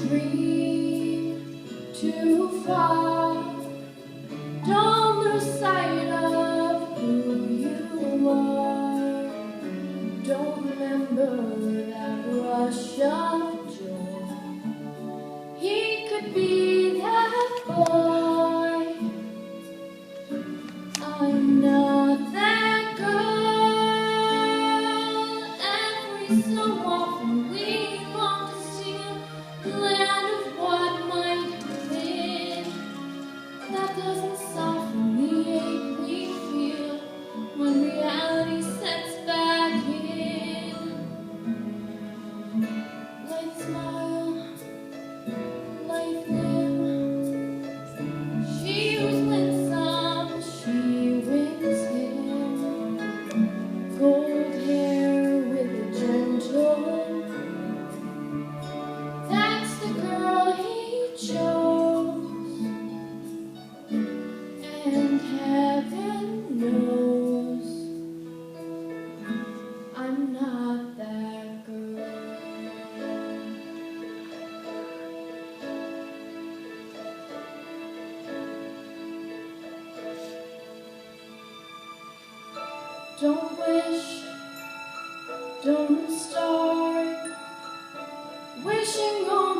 dream too far. Don't lose sight of who you are. Don't remember that rush of joy. He could be that boy. I'm not that girl. Every so often we long to steal the land of what might have been. That doesn't soften the ache we feel when reality sets back in. Light smile, light limb. She was winsome, she wins him. Gold hair with a gentle. That's the girl he chose. And heaven knows I'm not that girl. Don't wish, don't start wishing on